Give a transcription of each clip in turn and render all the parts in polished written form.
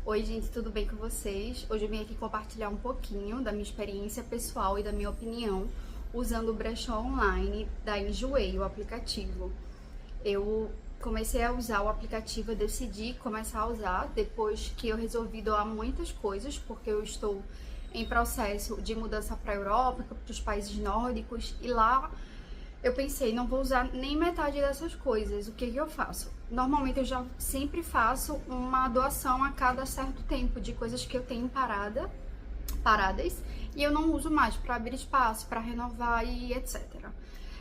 Oi, gente, tudo bem com vocês? Hoje eu vim aqui compartilhar um pouquinho da minha experiência pessoal e da minha opinião usando o brechó online da Enjoei, o aplicativo. Eu comecei a usar o aplicativo, eu decidi começar a usar depois que eu resolvi doar muitas coisas, porque eu estou em processo de mudança para a Europa, para os países nórdicos, e lá eu pensei, não vou usar nem metade dessas coisas. O que eu faço? Normalmente eu já sempre faço uma doação a cada certo tempo de coisas que eu tenho paradas, e eu não uso mais para abrir espaço, para renovar e etc.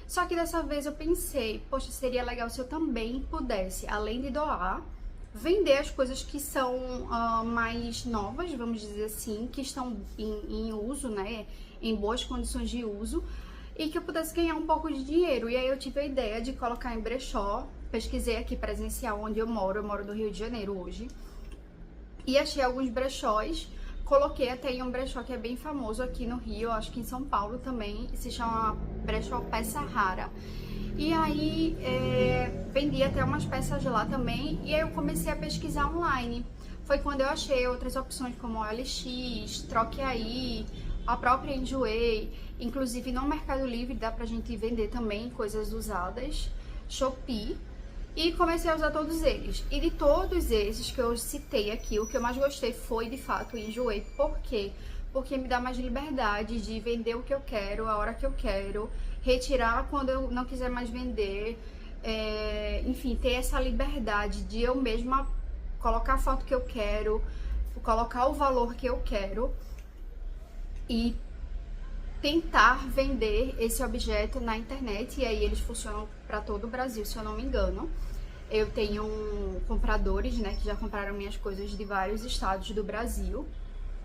Só que dessa vez eu pensei, poxa, seria legal se eu também pudesse, além de doar, vender as coisas que são mais novas, vamos dizer assim, que estão em uso, né, em boas condições de uso, e que eu pudesse ganhar um pouco de dinheiro. E aí eu tive a ideia de colocar em brechó. Pesquisei aqui presencial onde eu moro no Rio de Janeiro hoje, e achei alguns brechós. Coloquei até em um brechó que é bem famoso aqui no Rio, acho que em São Paulo também, se chama Brechó Peça Rara. E aí vendi até umas peças lá também, e aí eu comecei a pesquisar online. Foi quando eu achei outras opções como OLX, Troque Aí, a própria Enjoei, inclusive no Mercado Livre dá pra gente vender também coisas usadas, Shopee, e comecei a usar todos eles. E de todos esses que eu citei aqui, o que eu mais gostei foi de fato o Enjoei. Por quê? Porque me dá mais liberdade de vender o que eu quero, a hora que eu quero, retirar quando eu não quiser mais vender, enfim, ter essa liberdade de eu mesma colocar a foto que eu quero, colocar o valor que eu quero e tentar vender esse objeto na internet. E aí eles funcionam para todo o Brasil, se eu não me engano. Eu tenho compradores, né, que já compraram minhas coisas de vários estados do Brasil.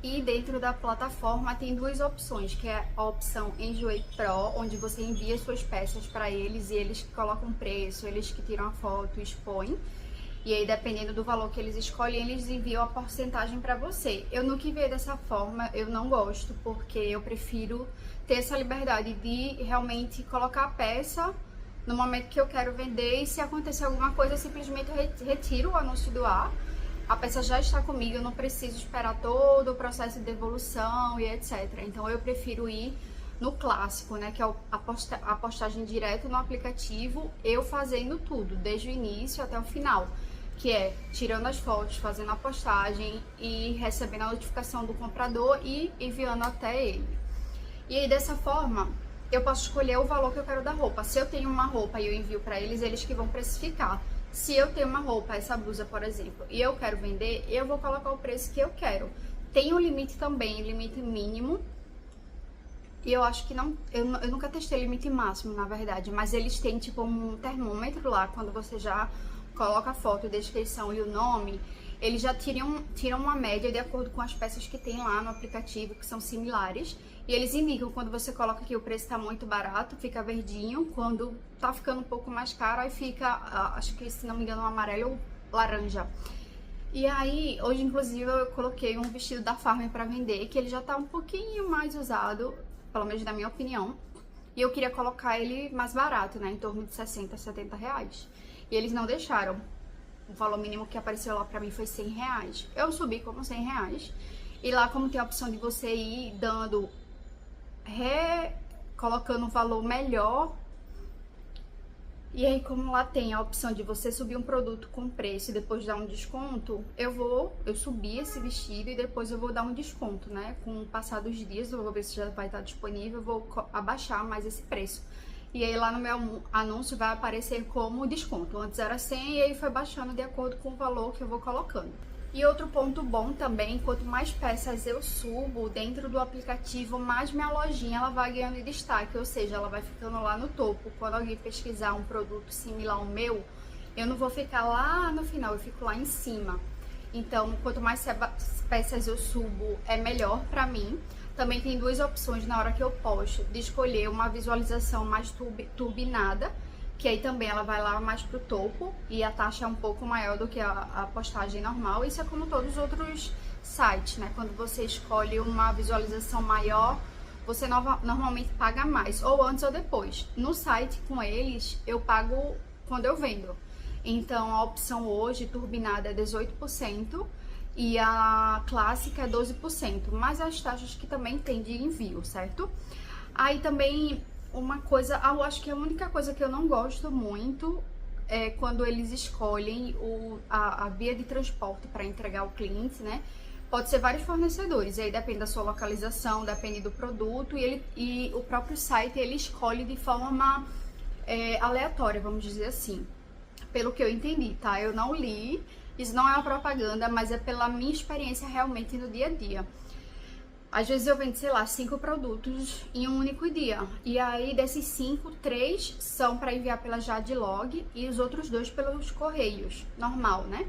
E dentro da plataforma tem duas opções, que é a opção Enjoei Pro, onde você envia suas peças para eles e eles que colocam preço, eles que tiram a foto, expõem. E aí, dependendo do valor que eles escolhem, eles enviam a porcentagem para você. Eu nunca enviei dessa forma, eu não gosto, porque eu prefiro ter essa liberdade de realmente colocar a peça no momento que eu quero vender, e se acontecer alguma coisa, eu simplesmente retiro o anúncio do ar. A peça já está comigo, eu não preciso esperar todo o processo de devolução e etc. Então eu prefiro ir no clássico, né, que é a postagem direto no aplicativo, eu fazendo tudo, desde o início até o final, que é tirando as fotos, fazendo a postagem e recebendo a notificação do comprador e enviando até ele. E aí dessa forma eu posso escolher o valor que eu quero da roupa. Se eu tenho uma roupa e eu envio para eles, eles que vão precificar. Se eu tenho uma roupa, essa blusa, por exemplo, e eu quero vender, eu vou colocar o preço que eu quero. Tem um limite também, limite mínimo. E eu acho que não, eu nunca testei limite máximo, na verdade, mas eles têm tipo um termômetro lá, quando você já coloca a foto, a descrição e o nome, eles já tiram uma média de acordo com as peças que tem lá no aplicativo, que são similares, e eles indicam quando você coloca que o preço tá muito barato, fica verdinho, quando tá ficando um pouco mais caro, aí fica, acho que se não me engano, um amarelo ou laranja. E aí, hoje inclusive eu coloquei um vestido da Farm para vender, que ele já tá um pouquinho mais usado, pelo menos na minha opinião, e eu queria colocar ele mais barato, né, em torno de 60, 70 reais. E eles não deixaram. O valor mínimo que apareceu lá pra mim foi 100 reais. Eu subi como 100 reais. E lá, como tem a opção de você ir dando, colocando um valor melhor. E aí, como lá tem a opção de você subir um produto com preço e depois dar um desconto, eu subi esse vestido e depois eu vou dar um desconto, né? Com o passar dos dias, eu vou ver se já vai estar disponível, eu vou abaixar mais esse preço. E aí lá no meu anúncio vai aparecer como desconto. Antes era 100 e aí foi baixando de acordo com o valor que eu vou colocando. E outro ponto bom também, quanto mais peças eu subo dentro do aplicativo, mais minha lojinha ela vai ganhando destaque, ou seja, ela vai ficando lá no topo. Quando alguém pesquisar um produto similar ao meu, eu não vou ficar lá no final, eu fico lá em cima. Então, quanto mais peças eu subo, é melhor pra mim. Também tem duas opções na hora que eu posto, de escolher uma visualização mais turbinada, que aí também ela vai lá mais pro topo e a taxa é um pouco maior do que a postagem normal. Isso é como todos os outros sites, né? Quando você escolhe uma visualização maior, você normalmente paga mais, ou antes ou depois. No site com eles, eu pago quando eu vendo. Então a opção hoje turbinada é 18%. e a clássica é 12%, mas as taxas que também tem de envio, certo? Aí também uma coisa, eu acho que a única coisa que eu não gosto muito é quando eles escolhem a via de transporte para entregar ao cliente, né? Pode ser vários fornecedores, e aí depende da sua localização, depende do produto, e o próprio site ele escolhe de forma aleatória, vamos dizer assim. Pelo que eu entendi, tá? Eu não li, isso não é uma propaganda, mas é pela minha experiência realmente no dia a dia. Às vezes eu vendo, sei lá, 5 produtos em um único dia. E aí, desses 5, 3 são para enviar pela Jadlog e os outros 2 pelos correios, normal, né?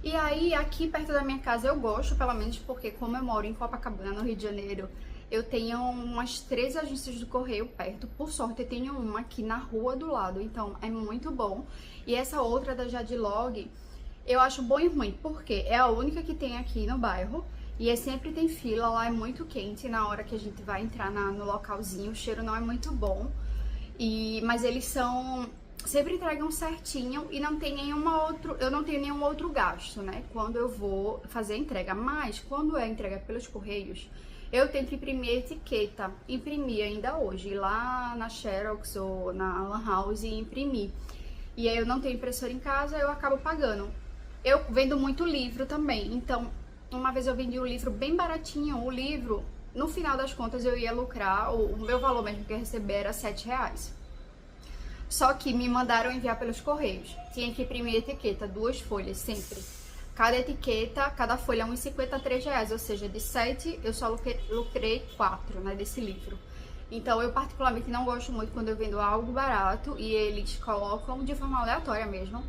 E aí, aqui perto da minha casa eu gosto, pelo menos porque como eu moro em Copacabana, no Rio de Janeiro, eu tenho umas 3 agências do correio perto. Por sorte, eu tenho uma aqui na rua do lado, então é muito bom. E essa outra da Jadlog, eu acho bom e ruim, porque é a única que tem aqui no bairro. E sempre tem fila, lá é muito quente na hora que a gente vai entrar no localzinho, o cheiro não é muito bom. Mas eles sempre entregam certinho e não tem eu não tenho nenhum outro gasto, né? Quando eu vou fazer a entrega. Mas quando é entrega pelos correios, eu tenho que imprimir a etiqueta. Imprimi ainda hoje, ir lá na Xerox ou na Lan House e imprimir. E aí eu não tenho impressora em casa, eu acabo pagando. Eu vendo muito livro também, então uma vez eu vendi um livro bem baratinho, o livro, no final das contas eu ia lucrar, o meu valor mesmo que eu ia receber era R$7. Só que me mandaram enviar pelos correios, tinha que imprimir a etiqueta, 2 folhas sempre. Cada etiqueta, cada folha é R$1,50 a R$3, ou seja, de 7 eu só lucrei 4, né, desse livro. Então eu particularmente não gosto muito quando eu vendo algo barato e eles colocam de forma aleatória mesmo,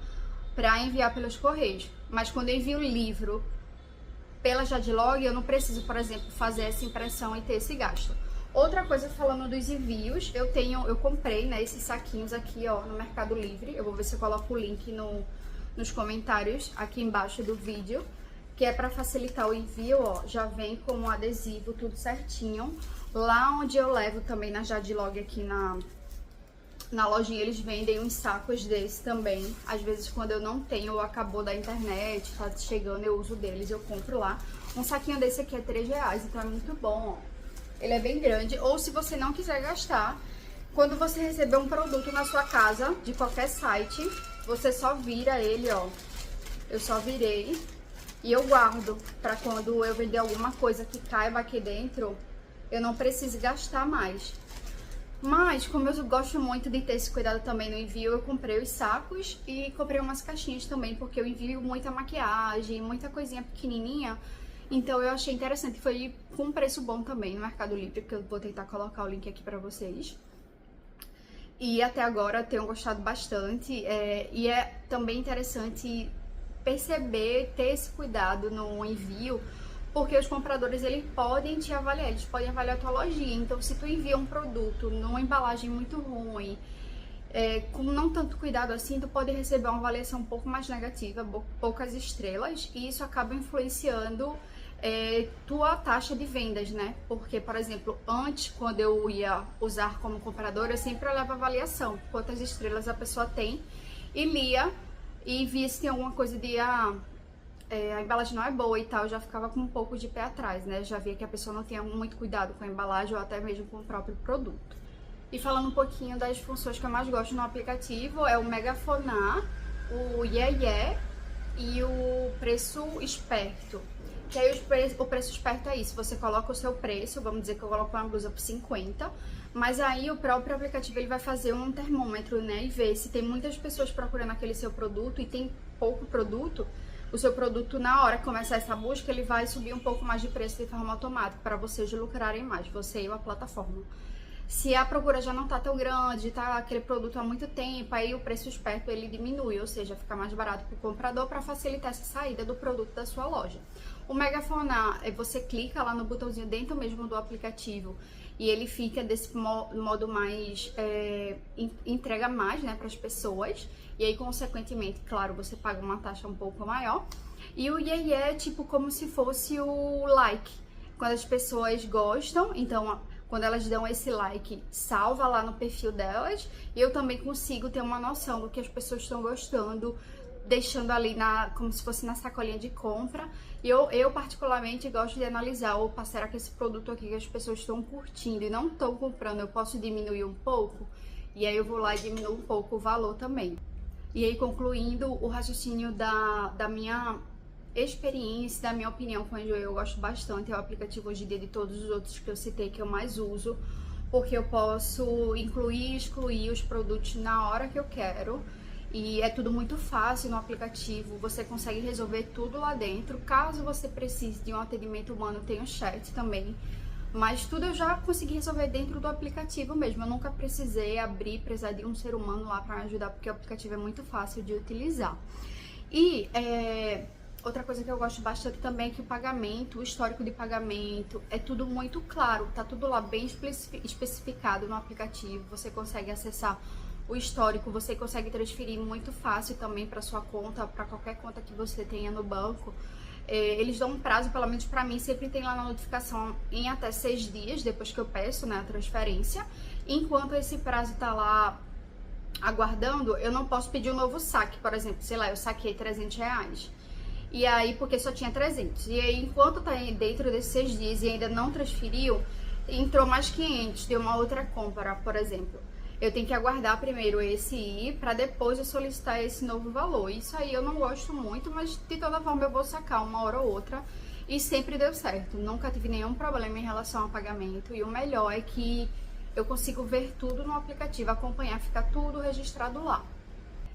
para enviar pelos correios. Mas quando eu envio o livro pela Jadlog, eu não preciso, por exemplo, fazer essa impressão e ter esse gasto. Outra coisa, falando dos envios, eu comprei, né, esses saquinhos aqui, ó, no Mercado Livre. Eu vou ver se eu coloco o link nos comentários aqui embaixo do vídeo, que é para facilitar o envio, ó. Já vem com um adesivo, tudo certinho. Lá onde eu levo também na Jadlog, aqui na lojinha, eles vendem uns sacos desses também. Às vezes quando eu não tenho ou acabou da internet, tá chegando, eu uso deles, eu compro lá. Um saquinho desse aqui é R$3, então é muito bom, ó. Ele é bem grande. Ou se você não quiser gastar, quando você receber um produto na sua casa, de qualquer site, você só vira ele, ó. Eu só virei e eu guardo pra quando eu vender alguma coisa que caiba aqui dentro, eu não preciso gastar mais. Mas, como eu gosto muito de ter esse cuidado também no envio, eu comprei os sacos e comprei umas caixinhas também, porque eu envio muita maquiagem, muita coisinha pequenininha. Então eu achei interessante, foi com um preço bom também no Mercado Livre, que eu vou tentar colocar o link aqui pra vocês. E até agora tenho gostado bastante, e é também interessante perceber, ter esse cuidado no envio, porque os compradores, eles podem te avaliar, eles podem avaliar a tua lojinha. Então, se tu envia um produto numa embalagem muito ruim, com não tanto cuidado assim, tu pode receber uma avaliação um pouco mais negativa, poucas estrelas, e isso acaba influenciando tua taxa de vendas, né? Porque, por exemplo, antes, quando eu ia usar como compradora, eu sempre olhava a avaliação, quantas estrelas a pessoa tem, e lia, e via se tem alguma coisa de a embalagem não é boa e tal, eu já ficava com um pouco de pé atrás, né? Já via que a pessoa não tinha muito cuidado com a embalagem ou até mesmo com o próprio produto. E falando um pouquinho das funções que eu mais gosto no aplicativo, é o megafonar, o Iê e o preço esperto. Que aí o preço esperto é isso, você coloca o seu preço, vamos dizer que eu coloco uma blusa por 50, mas aí o próprio aplicativo ele vai fazer um termômetro, né? E ver se tem muitas pessoas procurando aquele seu produto e tem pouco produto, o seu produto, na hora que começar essa busca, ele vai subir um pouco mais de preço de forma automática, para vocês lucrarem mais, você e a plataforma. Se a procura já não tá tão grande, tá aquele produto há muito tempo, aí o preço esperto ele diminui, ou seja, fica mais barato para o comprador, para facilitar essa saída do produto da sua loja. O megafonar, você clica lá no botãozinho dentro mesmo do aplicativo e ele fica desse modo mais, entrega mais, né, para as pessoas. E aí, consequentemente, claro, você paga uma taxa um pouco maior. E o Iê é tipo como se fosse o like. Quando as pessoas gostam, então, quando elas dão esse like, salva lá no perfil delas. E eu também consigo ter uma noção do que as pessoas estão gostando, deixando ali como se fosse na sacolinha de compra. E eu particularmente gosto de analisar, opa, será que esse produto aqui que as pessoas estão curtindo e não estão comprando, eu posso diminuir um pouco? E aí eu vou lá e diminuo um pouco o valor também. E aí, concluindo o raciocínio da minha experiência, da minha opinião com o Enjoei, eu gosto bastante. É o aplicativo hoje em dia de todos os outros que eu citei que eu mais uso, porque eu posso incluir e excluir os produtos na hora que eu quero. E é tudo muito fácil no aplicativo, você consegue resolver tudo lá dentro. Caso você precise de um atendimento humano, tem o chat também. Mas tudo eu já consegui resolver dentro do aplicativo mesmo. Eu nunca precisei precisar de um ser humano lá para me ajudar, porque o aplicativo é muito fácil de utilizar. E outra coisa que eu gosto bastante também é que o pagamento, o histórico de pagamento, é tudo muito claro. Tá tudo lá bem especificado no aplicativo. Você consegue acessar o histórico, você consegue transferir muito fácil também para sua conta, para qualquer conta que você tenha no banco. Eles dão um prazo, pelo menos para mim, sempre tem lá na notificação em até 6 dias depois que eu peço, né, a transferência. Enquanto esse prazo tá lá aguardando, eu não posso pedir um novo saque, por exemplo, sei lá, eu saquei R$300. E aí, porque só tinha 300. E aí, enquanto tá dentro desses 6 dias e ainda não transferiu, entrou mais 500 de uma outra compra, por exemplo. Eu tenho que aguardar primeiro esse ir para depois eu solicitar esse novo valor. Isso aí eu não gosto muito, mas de toda forma eu vou sacar uma hora ou outra e sempre deu certo. Nunca tive nenhum problema em relação ao pagamento e o melhor é que eu consigo ver tudo no aplicativo, acompanhar, ficar tudo registrado lá.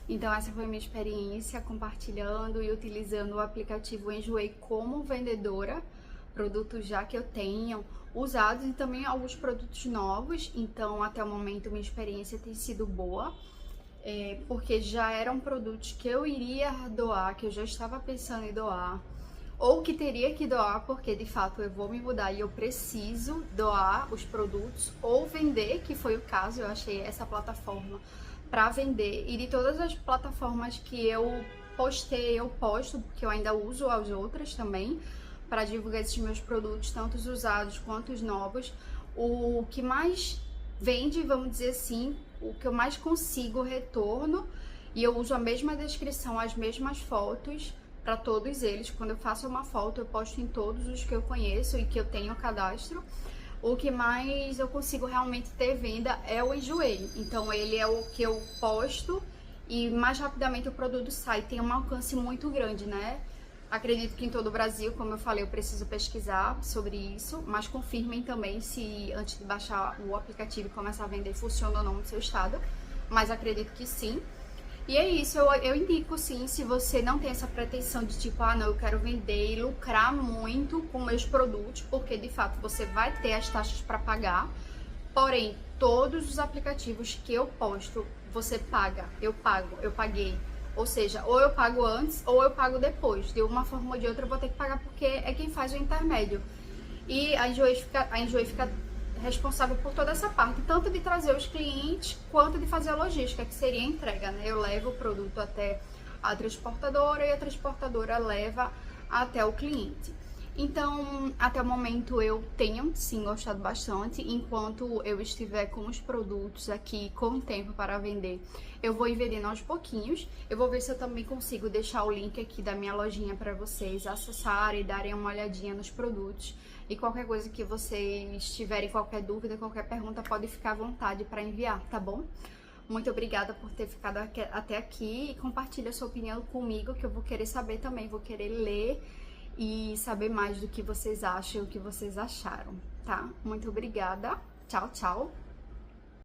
Então essa foi a minha experiência compartilhando e utilizando o aplicativo Enjoei como vendedora, produtos já que eu tenho usados e também alguns produtos novos. Então até o momento minha experiência tem sido boa, porque já eram produtos que eu iria doar, que eu já estava pensando em doar, ou que teria que doar porque de fato eu vou me mudar e eu preciso doar os produtos ou vender, que foi o caso. Eu achei essa plataforma para vender, e de todas as plataformas que eu postei, eu posto, porque eu ainda uso as outras também para divulgar esses meus produtos, tanto os usados quanto os novos. O que mais vende, vamos dizer assim, o que eu mais consigo retorno, e eu uso a mesma descrição, as mesmas fotos para todos eles. Quando eu faço uma foto, eu posto em todos os que eu conheço e que eu tenho cadastro. O que mais eu consigo realmente ter venda é o Enjoei. Então ele é o que eu posto e mais rapidamente o produto sai. Tem um alcance muito grande, né? Acredito que em todo o Brasil, como eu falei, eu preciso pesquisar sobre isso, mas confirmem também se antes de baixar o aplicativo e começar a vender funciona ou não no seu estado, mas acredito que sim. E é isso, eu indico sim, se você não tem essa pretensão de tipo, ah não, eu quero vender e lucrar muito com meus produtos, porque de fato você vai ter as taxas para pagar, porém, todos os aplicativos que eu posto, você paga, eu pago, eu paguei. Ou seja, ou eu pago antes ou eu pago depois. De uma forma ou de outra eu vou ter que pagar porque é quem faz o intermédio. E a Enjoei fica responsável por toda essa parte, tanto de trazer os clientes quanto de fazer a logística, que seria a entrega, né? Eu levo o produto até a transportadora e a transportadora leva até o cliente. Então, até o momento eu tenho sim gostado bastante. Enquanto eu estiver com os produtos aqui com tempo para vender, eu vou ir vendendo aos pouquinhos. Eu vou ver se eu também consigo deixar o link aqui da minha lojinha para vocês acessarem e darem uma olhadinha nos produtos. E qualquer coisa que vocês tiverem, qualquer dúvida, qualquer pergunta, pode ficar à vontade para enviar, tá bom? Muito obrigada por ter ficado até aqui e compartilha a sua opinião comigo, que eu vou querer saber também, vou querer ler e saber mais do que vocês acham e o que vocês acharam, tá? Muito obrigada. Tchau, tchau.